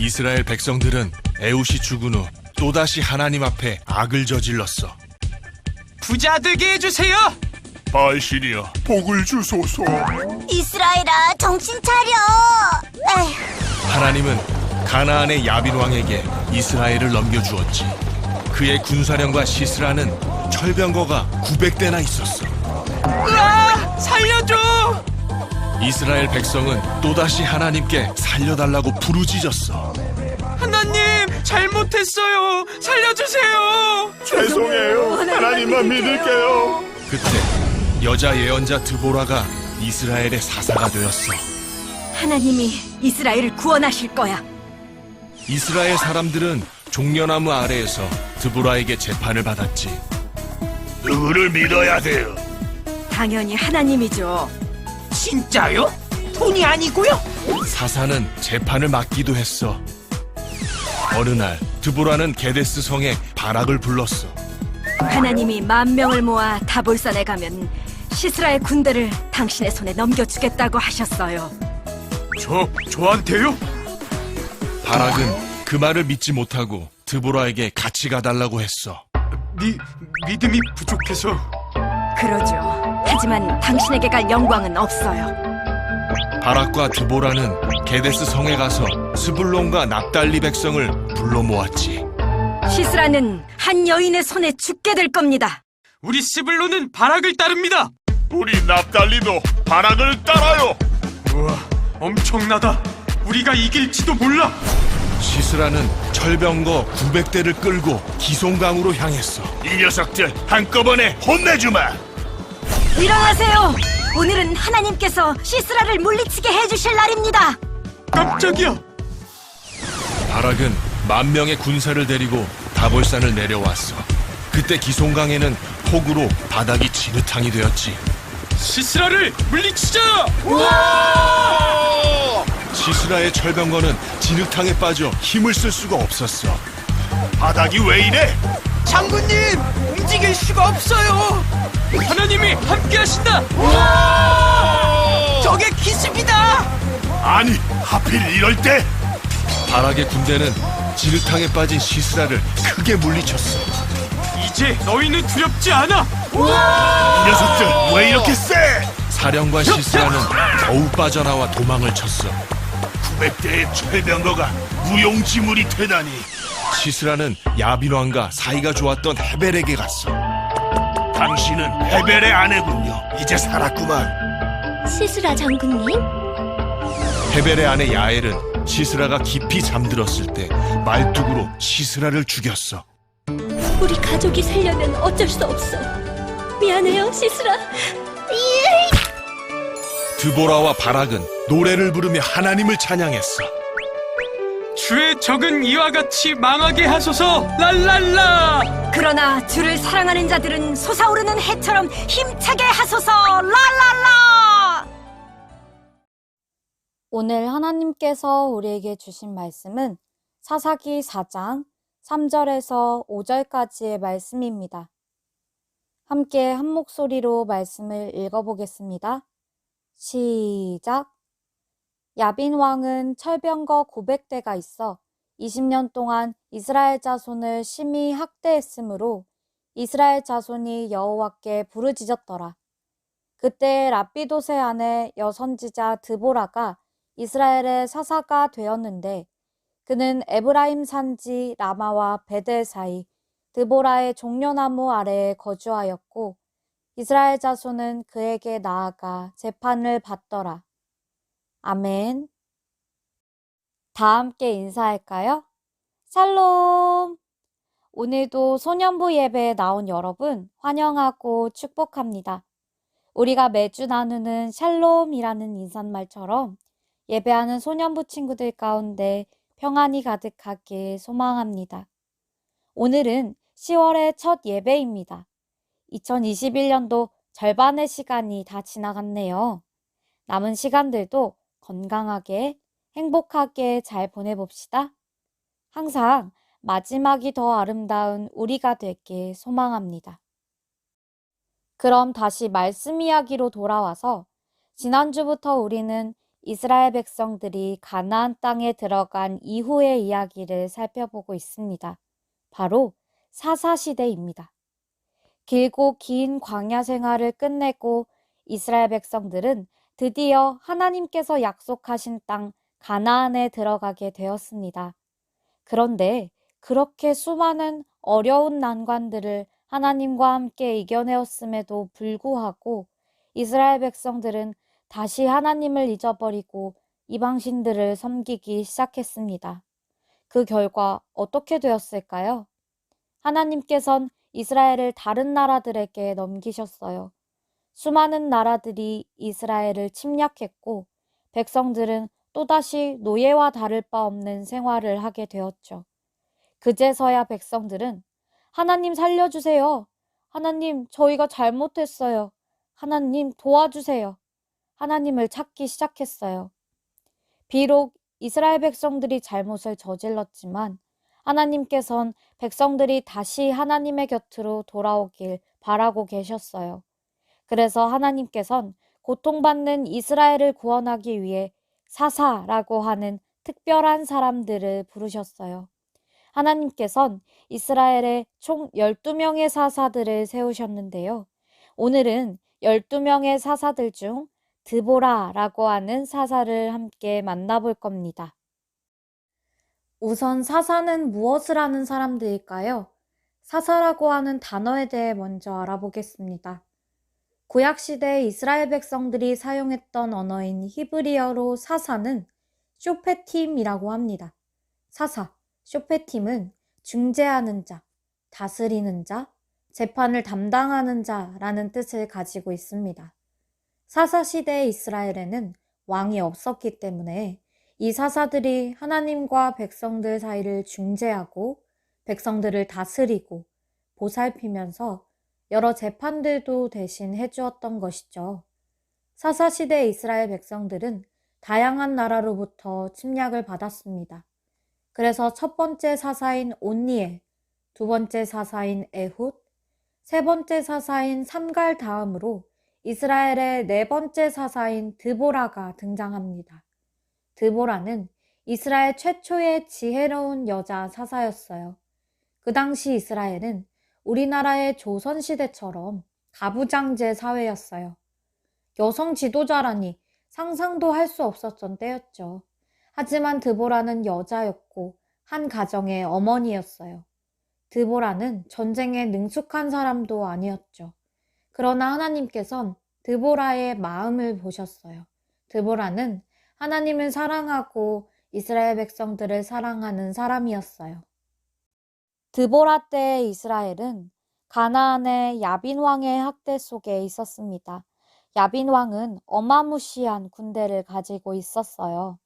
이스라엘 백성들은 에훗이 죽은 후 또다시 하나님 앞에 악을 저질렀어. 부자 되게 해주세요. 바알신이여, 복을 주소서. 이스라엘아, 정신 차려. 에휴, 하나님은 가나안의 야빈 왕에게 이스라엘을 넘겨주었지. 그의 군사령과 시스라는 철병거가 900대나 있었어. 으아! 살려줘! 이스라엘 백성은 또다시 하나님께 살려달라고 부르짖었어. 하나님, 잘못했어요. 살려주세요. 죄송해요. 하나님만 믿을게요. 그때 여자 예언자 드보라가 이스라엘의 사사가 되었어. 하나님이 이스라엘을 구원하실 거야. 이스라엘 사람들은 종려나무 아래에서 드보라에게 재판을 받았지. 누구를 믿어야 돼요? 당연히 하나님이죠. 진짜요? 돈이 아니고요? 사사는 재판을 맡기도 했어. 어느 날 드보라는 게데스 성에 바락을 불렀어. 하나님이 10,000명을 모아 다볼산에 가면 시스라의 군대를 당신의 손에 넘겨주겠다고 하셨어요. 저한테요? 바락은 그 말을 믿지 못하고 드보라에게 같이 가달라고 했어. 믿음이 부족해서. 그러죠. 하지만 당신에게 갈 영광은 없어요. 바락과 드보라는 게데스 성에 가서 스불론과 납달리 백성을 불러 모았지. 시스라는 한 여인의 손에 죽게 될 겁니다. 우리 스불론은 바락을 따릅니다. 우리 납달리도 바락을 따라요. 우와, 엄청나다. 우리가 이길지도 몰라. 시스라는 철병거 900대를 끌고 기송강으로 향했어. 이 녀석들 한꺼번에 혼내주마. 일어나세요. 오늘은 하나님께서 시스라를 물리치게 해주실 날입니다. 깜짝이야. 바락은 10,000명의 군사를 데리고 다볼산을 내려왔어. 그때 기송강에는 폭우로 바닥이 진흙탕이 되었지. 시스라를 물리치자. 시스라의 철병거는 진흙탕에 빠져 힘을 쓸 수가 없었어. 바닥이 왜 이래? 장군님, 움직일 수가 없어요. 하나님이 함께하신다. 저게 기습이다. 아니, 하필 이럴 때? 바락의 군대는 진흙탕에 빠진 시스라를 크게 물리쳤어. 이제 너희는 두렵지 않아. 이 녀석들 왜 이렇게 세? 사령관 시스라는 더욱 빠져나와 도망을 쳤어. 900대의 철병거가 무용지물이 되다니. 시스라는 야빈 왕과 사이가 좋았던 헤벨에게 갔어. 당신은 헤벨의 아내군요. 이제 살았구만. 시스라 장군님? 헤벨의 아내 야엘은 시스라가 깊이 잠들었을 때 말뚝으로 시스라를 죽였어. 우리 가족이 살려면 어쩔 수 없어. 미안해요, 시스라. 드보라와 바락은 노래를 부르며 하나님을 찬양했어. 주의 적은 이와 같이 망하게 하소서. 랄랄라. 그러나 주를 사랑하는 자들은 솟아오르는 해처럼 힘차게 하소서. 랄랄라. 오늘 하나님께서 우리에게 주신 말씀은 사사기 4장 3절에서 5절까지의 말씀입니다. 함께 한 목소리로 말씀을 읽어보겠습니다. 시작! 야빈 왕은 철병거 900대가 있어 20년 동안 이스라엘 자손을 심히 학대했으므로 이스라엘 자손이 여호와께 부르짖었더라. 그때 랍비도세 아내 여선지자 드보라가 이스라엘의 사사가 되었는데 그는 에브라임 산지 라마와 베델 사이 드보라의 종려나무 아래에 거주하였고 이스라엘 자손은 그에게 나아가 재판을 받더라. 아멘. 다 함께 인사할까요? 샬롬! 오늘도 소년부 예배에 나온 여러분 환영하고 축복합니다. 우리가 매주 나누는 샬롬이라는 인사말처럼 예배하는 소년부 친구들 가운데 평안이 가득하길 소망합니다. 오늘은 10월의 첫 예배입니다. 2021년도 절반의 시간이 다 지나갔네요. 남은 시간들도 건강하게, 행복하게 잘 보내봅시다. 항상 마지막이 더 아름다운 우리가 되길 소망합니다. 그럼 다시 말씀 이야기로 돌아와서 지난주부터 우리는 이스라엘 백성들이 가나안 땅에 들어간 이후의 이야기를 살펴보고 있습니다. 바로 사사시대입니다. 길고 긴 광야 생활을 끝내고 이스라엘 백성들은 드디어 하나님께서 약속하신 땅 가나안에 들어가게 되었습니다. 그런데 그렇게 수많은 어려운 난관들을 하나님과 함께 이겨내었음에도 불구하고 이스라엘 백성들은 다시 하나님을 잊어버리고 이방신들을 섬기기 시작했습니다. 그 결과 어떻게 되었을까요? 하나님께선 이스라엘을 다른 나라들에게 넘기셨어요. 수많은 나라들이 이스라엘을 침략했고 백성들은 또다시 노예와 다를 바 없는 생활을 하게 되었죠. 그제서야 백성들은 하나님 살려주세요. 하나님 저희가 잘못했어요. 하나님 도와주세요. 하나님을 찾기 시작했어요. 비록 이스라엘 백성들이 잘못을 저질렀지만 하나님께선 백성들이 다시 하나님의 곁으로 돌아오길 바라고 계셨어요. 그래서 하나님께선 고통받는 이스라엘을 구원하기 위해 사사라고 하는 특별한 사람들을 부르셨어요. 하나님께선 이스라엘에 총 12명의 사사들을 세우셨는데요. 오늘은 12명의 사사들 중 드보라라고 하는 사사를 함께 만나볼 겁니다. 우선 사사는 무엇을 하는 사람들일까요? 사사라고 하는 단어에 대해 먼저 알아보겠습니다. 구약시대 이스라엘 백성들이 사용했던 언어인 히브리어로 사사는 쇼페팀이라고 합니다. 사사, 쇼페팀은 중재하는 자, 다스리는 자, 재판을 담당하는 자라는 뜻을 가지고 있습니다. 사사시대 이스라엘에는 왕이 없었기 때문에 이 사사들이 하나님과 백성들 사이를 중재하고 백성들을 다스리고 보살피면서 여러 재판들도 대신 해주었던 것이죠. 사사시대 이스라엘 백성들은 다양한 나라로부터 침략을 받았습니다. 그래서 첫 번째 사사인 온니엘, 두 번째 사사인 에훗, 세 번째 사사인 삼갈 다음으로 이스라엘의 네 번째 사사인 드보라가 등장합니다. 드보라는 이스라엘 최초의 지혜로운 여자 사사였어요. 그 당시 이스라엘은 우리나라의 조선시대처럼 가부장제 사회였어요. 여성 지도자라니 상상도 할 수 없었던 때였죠. 하지만 드보라는 여자였고 한 가정의 어머니였어요. 드보라는 전쟁에 능숙한 사람도 아니었죠. 그러나 하나님께선 드보라의 마음을 보셨어요. 드보라는 하나님을 사랑하고 이스라엘 백성들을 사랑하는 사람이었어요. 드보라 때의 이스라엘은 가나안의 야빈 왕의 학대 속에 있었습니다. 야빈 왕은 어마무시한 군대를 가지고 있었어요.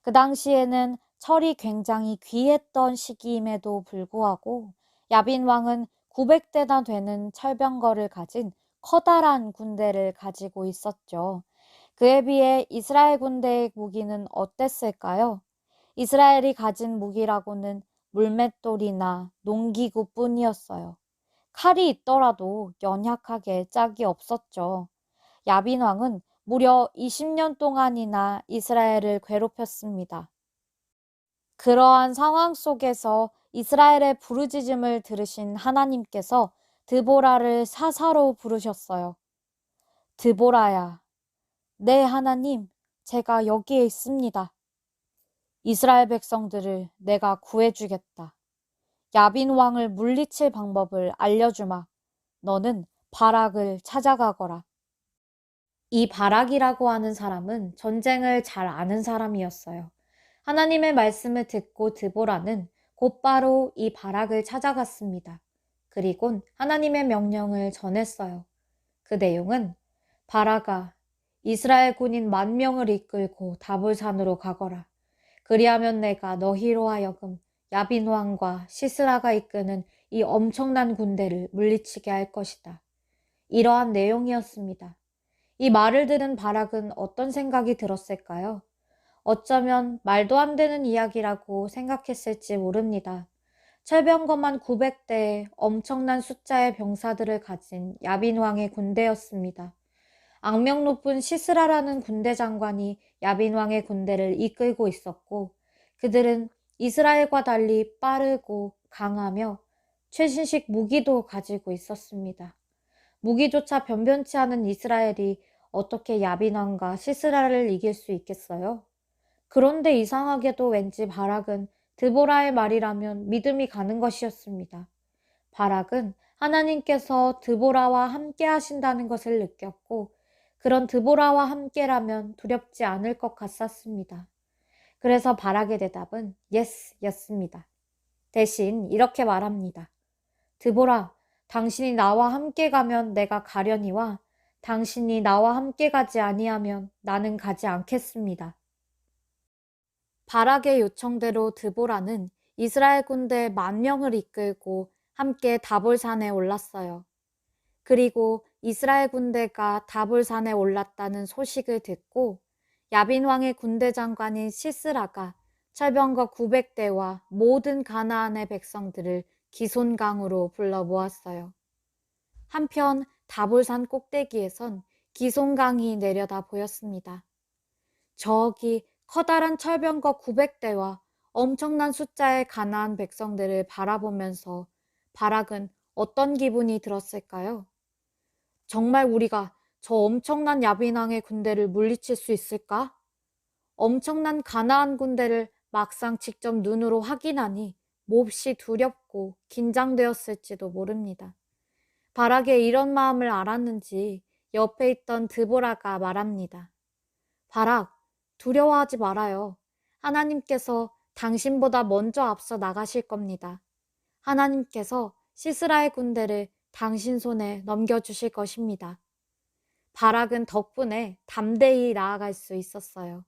그 당시에는 철이 굉장히 귀했던 시기임에도 불구하고 야빈 왕은 900대나 되는 철병거를 가진 커다란 군대를 가지고 있었죠. 그에 비해 이스라엘 군대의 무기는 어땠을까요? 이스라엘이 가진 무기라고는 물맷돌이나 농기구뿐이었어요. 칼이 있더라도 연약하게 짝이 없었죠. 야빈 왕은 무려 20년 동안이나 이스라엘을 괴롭혔습니다. 그러한 상황 속에서 이스라엘의 부르짖음을 들으신 하나님께서 드보라를 사사로 부르셨어요. 드보라야, 네 하나님, 제가 여기에 있습니다. 이스라엘 백성들을 내가 구해주겠다. 야빈 왕을 물리칠 방법을 알려주마. 너는 바락을 찾아가거라. 이 바락이라고 하는 사람은 전쟁을 잘 아는 사람이었어요. 하나님의 말씀을 듣고 드보라는 곧바로 이 바락을 찾아갔습니다. 그리곤 하나님의 명령을 전했어요. 그 내용은 바락아, 이스라엘 군인 10,000명을 이끌고 다볼산으로 가거라. 그리하면 내가 너희로 하여금 야빈 왕과 시스라가 이끄는 이 엄청난 군대를 물리치게 할 것이다. 이러한 내용이었습니다. 이 말을 들은 바락은 어떤 생각이 들었을까요? 어쩌면 말도 안 되는 이야기라고 생각했을지 모릅니다. 철병거만 900대의 엄청난 숫자의 병사들을 가진 야빈 왕의 군대였습니다. 악명 높은 시스라라는 군대 장관이 야빈 왕의 군대를 이끌고 있었고, 그들은 이스라엘과 달리 빠르고 강하며 최신식 무기도 가지고 있었습니다. 무기조차 변변치 않은 이스라엘이 어떻게 야빈 왕과 시스라를 이길 수 있겠어요? 그런데 이상하게도 왠지 바락은 드보라의 말이라면 믿음이 가는 것이었습니다. 바락은 하나님께서 드보라와 함께 하신다는 것을 느꼈고, 그런 드보라와 함께라면 두렵지 않을 것 같았습니다. 그래서 바락의 대답은 yes 였습니다. 대신 이렇게 말합니다. 드보라, 당신이 나와 함께 가면 내가 가려니와 당신이 나와 함께 가지 아니하면 나는 가지 않겠습니다. 바락의 요청대로 드보라는 이스라엘 군대 10,000명을 이끌고 함께 다볼산에 올랐어요. 그리고 이스라엘 군대가 다볼산에 올랐다는 소식을 듣고 야빈 왕의 군대 장관인 시스라가 철병거 900대와 모든 가나안의 백성들을 기손강으로 불러 모았어요. 한편 다볼산 꼭대기에선 기손강이 내려다 보였습니다. 저기 커다란 철병거 900대와 엄청난 숫자의 가나안 백성들을 바라보면서 바락은 어떤 기분이 들었을까요? 정말 우리가 저 엄청난 야빈왕의 군대를 물리칠 수 있을까? 엄청난 가나안 군대를 막상 직접 눈으로 확인하니 몹시 두렵고 긴장되었을지도 모릅니다. 바락의 이런 마음을 알았는지 옆에 있던 드보라가 말합니다. 바락, 두려워하지 말아요. 하나님께서 당신보다 먼저 앞서 나가실 겁니다. 하나님께서 시스라의 군대를 당신 손에 넘겨주실 것입니다. 바락은 덕분에 담대히 나아갈 수 있었어요.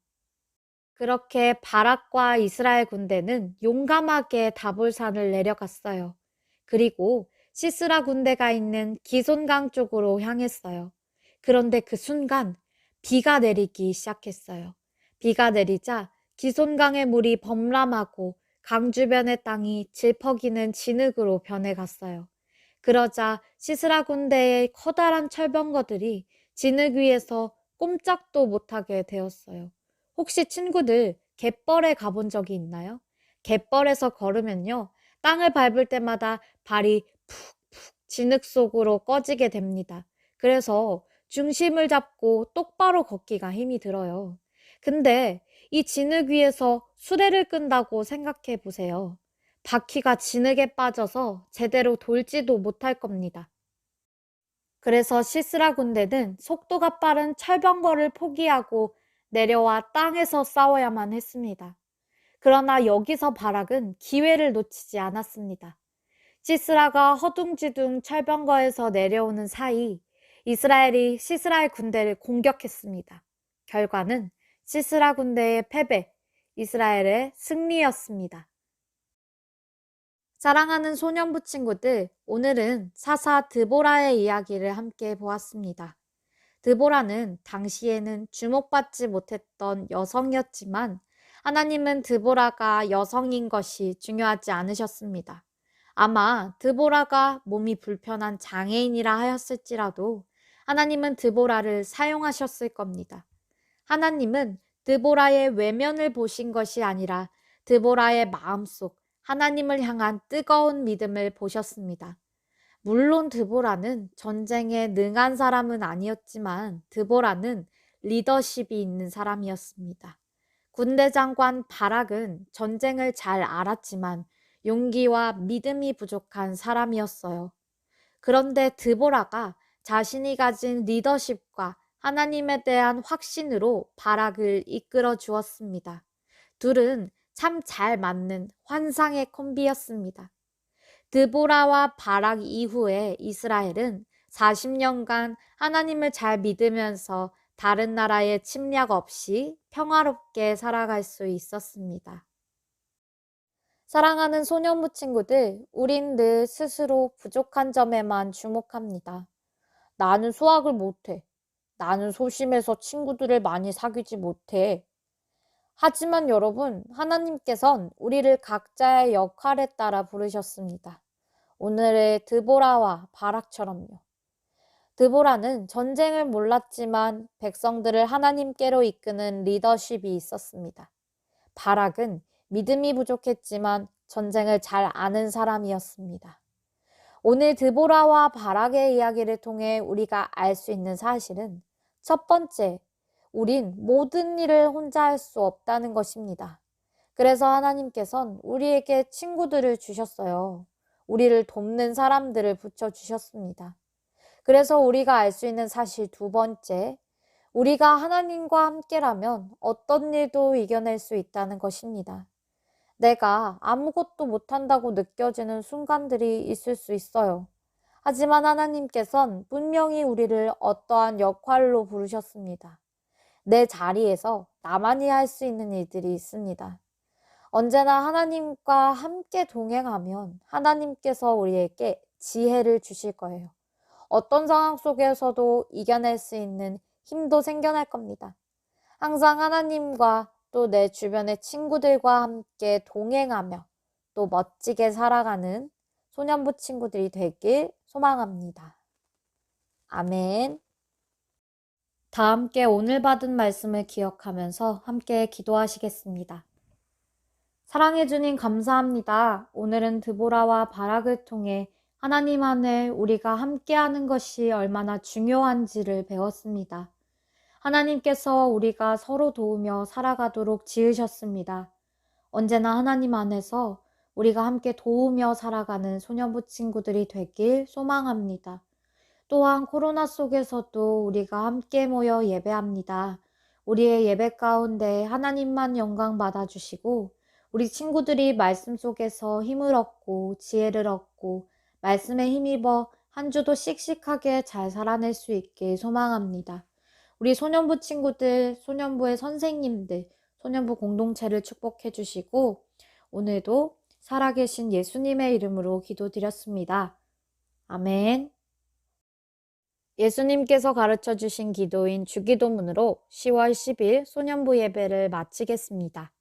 그렇게 바락과 이스라엘 군대는 용감하게 다볼산을 내려갔어요. 그리고 시스라 군대가 있는 기손강 쪽으로 향했어요. 그런데 그 순간 비가 내리기 시작했어요. 비가 내리자 기손강의 물이 범람하고 강 주변의 땅이 질퍽이는 진흙으로 변해갔어요. 그러자 시스라 군대의 커다란 철병거들이 진흙 위에서 꼼짝도 못하게 되었어요. 혹시 친구들 갯벌에 가본 적이 있나요? 갯벌에서 걸으면요, 땅을 밟을 때마다 발이 푹푹 진흙 속으로 꺼지게 됩니다. 그래서 중심을 잡고 똑바로 걷기가 힘이 들어요. 근데 이 진흙 위에서 수레를 끈다고 생각해 보세요. 바퀴가 진흙에 빠져서 제대로 돌지도 못할 겁니다. 그래서 시스라 군대는 속도가 빠른 철병거를 포기하고 내려와 땅에서 싸워야만 했습니다. 그러나 여기서 바락은 기회를 놓치지 않았습니다. 시스라가 허둥지둥 철병거에서 내려오는 사이 이스라엘이 시스라의 군대를 공격했습니다. 결과는 시스라 군대의 패배, 이스라엘의 승리였습니다. 사랑하는 소년부 친구들, 오늘은 사사 드보라의 이야기를 함께 보았습니다. 드보라는 당시에는 주목받지 못했던 여성이었지만 하나님은 드보라가 여성인 것이 중요하지 않으셨습니다. 아마 드보라가 몸이 불편한 장애인이라 하였을지라도 하나님은 드보라를 사용하셨을 겁니다. 하나님은 드보라의 외면을 보신 것이 아니라 드보라의 마음속 하나님을 향한 뜨거운 믿음을 보셨습니다. 물론 드보라는 전쟁에 능한 사람은 아니었지만 드보라는 리더십이 있는 사람이었습니다. 군대 장관 바락은 전쟁을 잘 알았지만 용기와 믿음이 부족한 사람이었어요. 그런데 드보라가 자신이 가진 리더십과 하나님에 대한 확신으로 바락을 이끌어 주었습니다. 둘은 참 잘 맞는 환상의 콤비였습니다. 드보라와 바락 이후에 이스라엘은 40년간 하나님을 잘 믿으면서 다른 나라의 침략 없이 평화롭게 살아갈 수 있었습니다. 사랑하는 소년부 친구들, 우린 늘 스스로 부족한 점에만 주목합니다. 나는 수학을 못해. 나는 소심해서 친구들을 많이 사귀지 못해. 하지만 여러분, 하나님께선 우리를 각자의 역할에 따라 부르셨습니다. 오늘의 드보라와 바락처럼요. 드보라는 전쟁을 몰랐지만 백성들을 하나님께로 이끄는 리더십이 있었습니다. 바락은 믿음이 부족했지만 전쟁을 잘 아는 사람이었습니다. 오늘 드보라와 바락의 이야기를 통해 우리가 알 수 있는 사실은 첫 번째, 우린 모든 일을 혼자 할 수 없다는 것입니다. 그래서 하나님께선 우리에게 친구들을 주셨어요. 우리를 돕는 사람들을 붙여주셨습니다. 그래서 우리가 알 수 있는 사실 두 번째, 우리가 하나님과 함께라면 어떤 일도 이겨낼 수 있다는 것입니다. 내가 아무것도 못한다고 느껴지는 순간들이 있을 수 있어요. 하지만 하나님께선 분명히 우리를 어떠한 역할로 부르셨습니다. 내 자리에서 나만이 할 수 있는 일들이 있습니다. 언제나 하나님과 함께 동행하면 하나님께서 우리에게 지혜를 주실 거예요. 어떤 상황 속에서도 이겨낼 수 있는 힘도 생겨날 겁니다. 항상 하나님과 또 내 주변의 친구들과 함께 동행하며 또 멋지게 살아가는 소년부 친구들이 되길 소망합니다. 아멘. 다 함께 오늘 받은 말씀을 기억하면서 함께 기도하시겠습니다. 사랑해 주님 감사합니다. 오늘은 드보라와 바락을 통해 하나님 안에 우리가 함께하는 것이 얼마나 중요한지를 배웠습니다. 하나님께서 우리가 서로 도우며 살아가도록 지으셨습니다. 언제나 하나님 안에서 우리가 함께 도우며 살아가는 소년부 친구들이 되길 소망합니다. 또한 코로나 속에서도 우리가 함께 모여 예배합니다. 우리의 예배 가운데 하나님만 영광 받아주시고 우리 친구들이 말씀 속에서 힘을 얻고 지혜를 얻고 말씀에 힘입어 한 주도 씩씩하게 잘 살아낼 수 있길 소망합니다. 우리 소년부 친구들, 소년부의 선생님들, 소년부 공동체를 축복해 주시고 오늘도 살아계신 예수님의 이름으로 기도드렸습니다. 아멘. 예수님께서 가르쳐 주신 기도인 주기도문으로 10월 10일 소년부 예배를 마치겠습니다.